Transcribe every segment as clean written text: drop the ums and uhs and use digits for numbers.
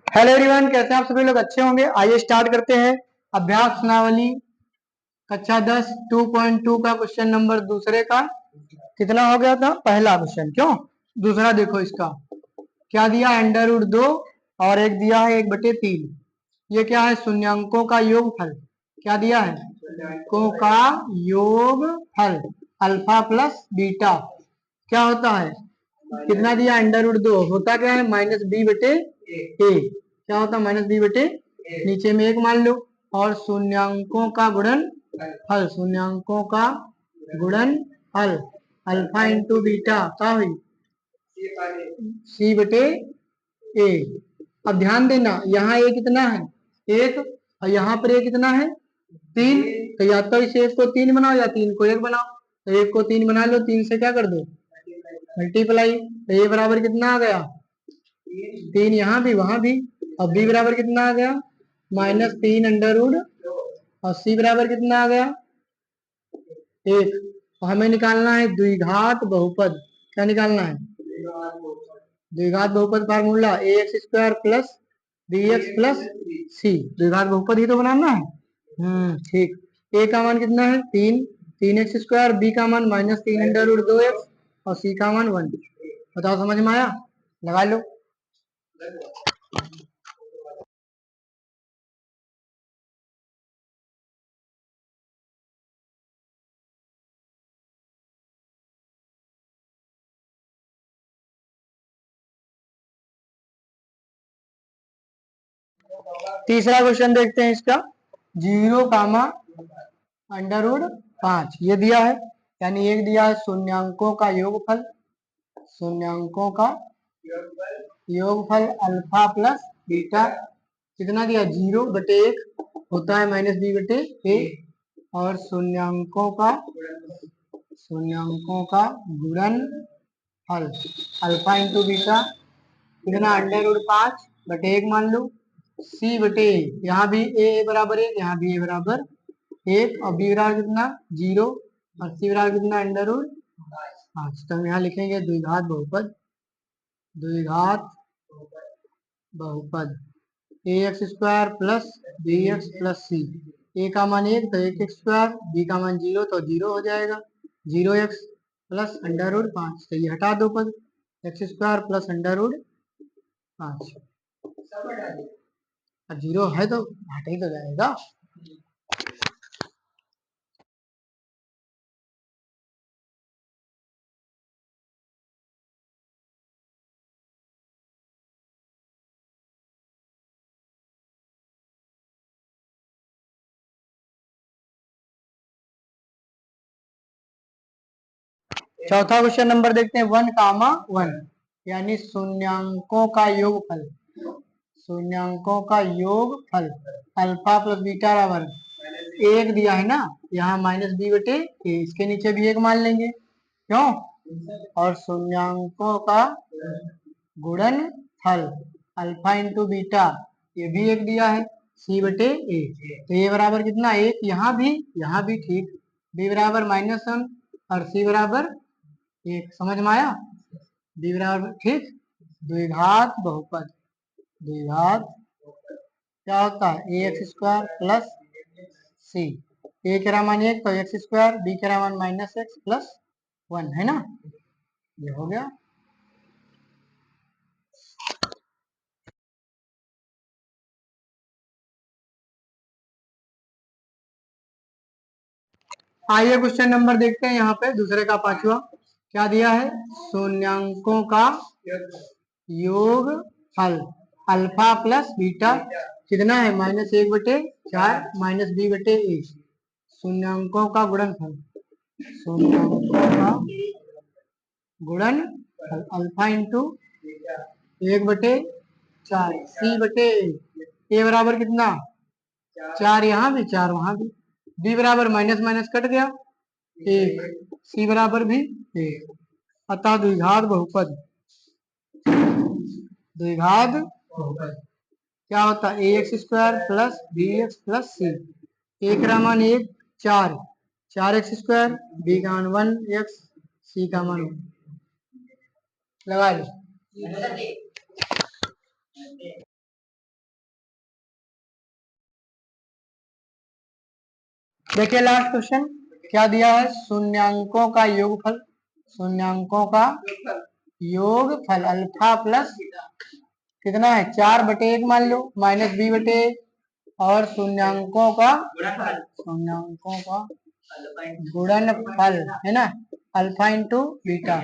Hello everyone, कैसे हैं आप सभी लोग? अच्छे होंगे। आइए स्टार्ट करते हैं। अभ्यास प्रश्नावली कक्षा 10 2.2 का क्वेश्चन नंबर दूसरे का कितना हो गया था? पहला क्वेश्चन। क्यों? दूसरा देखो इसका क्या दिया है, अंडर रूट 2 और एक दिया है 1/3। ये क्या है? शून्यांकों का योगफल। क्या दिया है? शून्यांकों का योगफल अल्फा प्लस बीटा क्या होता है? कितना दिया? अंडर रूट 2 होता क्या है? -b/a। क्या होता है? -b/a। नीचे में एक मान लो और शून्यांकों का गुणन फल। शून्यांकों का गुणन फल अल्फा इंटू बीटा क्या हुई? c/a। अब ध्यान देना, यहाँ ए कितना है? एक। और यहाँ पर ए कितना है? 3। तो या तो इस एक को 3 बनाओ या 3 को 1 बनाओ। तो 1 को 3 बना लो, 3 से क्या कर दो? मल्टीप्लाई। तो ए बराबर कितना आ गया? 3 यहाँ भी वहां भी। और बी बराबर कितना आ गया? -3 अंडर रूट। और सी बराबर कितना आ गया? 1। और हमें निकालना है द्विघात बहुपद। क्या निकालना है? द्विघात बहुपद formula ax² plus bx plus c. द्विघात बहुपद ही तो बनाना है। ठीक। ए का मान कितना है? 3। 3x²। बी का मान -3 अंडर रूट 2x और सी का मान 1। बताओ समझ में आया? लगा लो। तीसरा क्वेश्चन देखते हैं इसका। 0, ये दिया है, यानी एक दिया है शून्यांकों का योगफल। शून्यांकों का योगफल अल्फा प्लस बीटा कितना दिया? 0/1 होता है -b/a। और शून्यांकों का गुणन फल अल्फा इंटू बीटा कितना? अंडर रूट 5/1 मान लो। c/a। यहाँ भी a बराबर 1, यहाँ भी a बराबर 1 और b बराबर कितना? 0 और c बराबर कितना? Under root 5। तो हम यहाँ लिखेंगे द्विघात बहुपद। द्विघात बहुपद ax² प्लस bx प्लस सी। ए का मान 1 तो 1x², बी का मान 0 तो 0 हो जाएगा। 0x plus under root 5। तो ये हटा दो पद। x² प्लस अंडर रूट 5 और 0 है तो हट ही तो जाएगा। चौथा क्वेश्चन नंबर देखते हैं 1, यानी शून्यांकों का योगफल। शून्यांकों का योगफल अल्फा प्लस बीटा बराबर 1 दिया है ना, यहाँ -b/a। इसके नीचे भी 1 मान लेंगे। क्यों? और शून्यांकों का गुणनफल अल्फा इंटू बीटा ये भी 1 दिया है c/a। तो ये बराबर कितना? 1। यहाँ भी ठीक। b बराबर -1 और c बराबर 1। समझ में आया? b बराबर ठीक। द्विघात बहुपद। द्विघात क्या होता है? ax² प्लस सी। ए के मान 1 तो x², बी के मान -x प्लस 1 है ना। ये हो गया। आइए क्वेश्चन नंबर देखते हैं यहाँ पे दूसरे का पांचवा। क्या दिया है? शून्यांकों का योग फल अल्फा प्लस बीटा कितना है? -1/4 -b/a। शून्यांकों का गुणनफल। शून्यांकों का गुणनफल अल्फा इंटू 1/4 c/a। ए बराबर कितना? 4 यहाँ भी 4 वहां भी। बी बराबर माइनस माइनस कट गया 1। सी बराबर भी 1। अतः द्विघात बहुपद। द्विघात बहुपद क्या होता है? ax² प्लस bx प्लस सी। ए का मान 1 4 4x², बी का मान 1x, सी का मान 1 लगा लो। देखिए लास्ट क्वेश्चन क्या दिया है, शून्यांकों का योगफल, शून्यांकों का योगफल अल्फा प्लस कितना है 4/1 मान लो माइनस b/1 और शून्यांकों का गुणनफल है ना, अल्फा इंटू बीटा।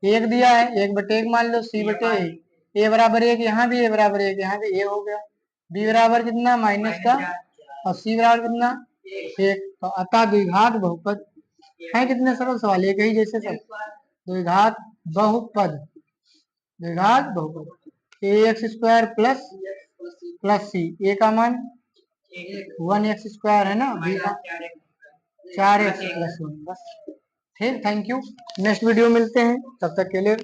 एक दिया है 1/1 मान लो c/a, बराबर 1, यहाँ भी a बराबर 1, यहाँ भी a हो गया, b बराबर कितना माइनस का और c बराबर कितना 1। तो अतः द्विघात बहुपद है, कितने सरल सवाल एक ही जैसे सब। द्विघात बहुपद, द्विघात बहुपद ax² प्लस c, a का मान 1x² है ना, b का 4x+1 बस। ठीक, थैंक यू, नेक्स्ट वीडियो मिलते हैं, तब तक के लिए।